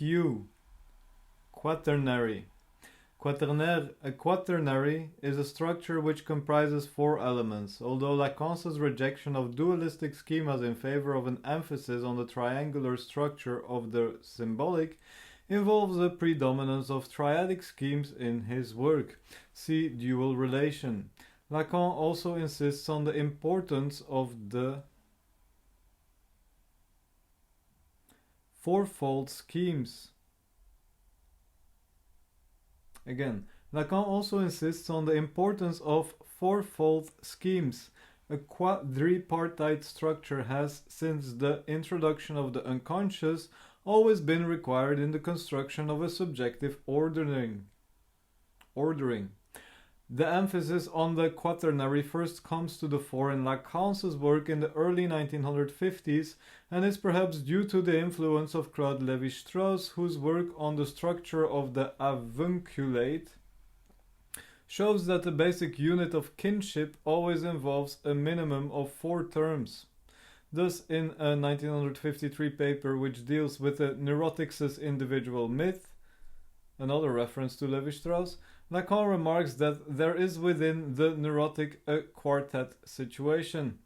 Q. Quaternary. A quaternary is a structure which comprises four elements, although Lacan's rejection of dualistic schemas in favor of an emphasis on the triangular structure of the symbolic involves a predominance of triadic schemes in his work. See dual relation. Lacan also insists on the importance of the fourfold schemes. Again, Lacan also insists on the importance of fourfold schemes. A quadripartite structure has, since the introduction of the unconscious, always been required in the construction of a subjective ordering. The emphasis on the quaternary first comes to the fore in Lacan's work in the early 1950s and is perhaps due to the influence of Claude Lévi-Strauss, whose work on the structure of the avunculate shows that the basic unit of kinship always involves a minimum of four terms. Thus, in a 1953 paper which deals with the neurotic's individual myth, another reference to Lévi-Strauss, Lacan remarks that there is within the neurotic a quartet situation,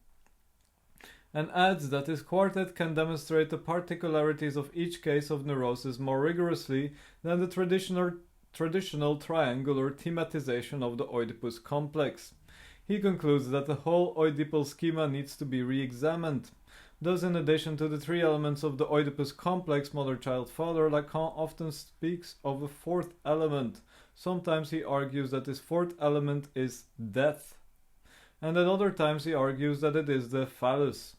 and adds that this quartet can demonstrate the particularities of each case of neurosis more rigorously than the traditional triangular thematization of the Oedipus complex. He concludes that the whole Oedipal schema needs to be re-examined. Thus, in addition to the three elements of the Oedipus complex, mother, child, father, Lacan often speaks of a fourth element. Sometimes he argues that this fourth element is death, and at other times he argues that it is the phallus.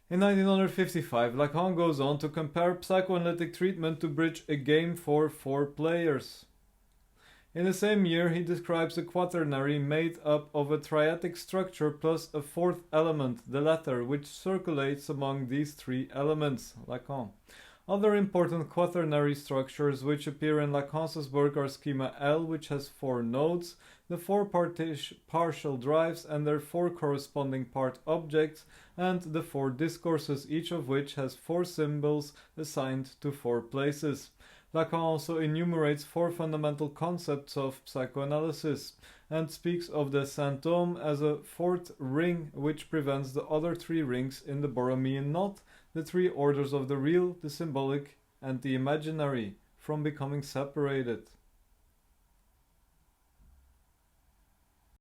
In 1955, Lacan goes on to compare psychoanalytic treatment to bridge a game for four players. In the same year, he describes a quaternary made up of a triadic structure plus a fourth element, the latter, which circulates among these three elements. Lacan. Other important quaternary structures which appear in Lacan's work are schema L, which has four nodes, the four partial drives and their four corresponding part objects, and the four discourses, each of which has four symbols assigned to four places. Lacan also enumerates four fundamental concepts of psychoanalysis, and speaks of the symptôme as a fourth ring which prevents the other three rings in the Borromean knot, the three orders of the real, the symbolic, and the imaginary, from becoming separated.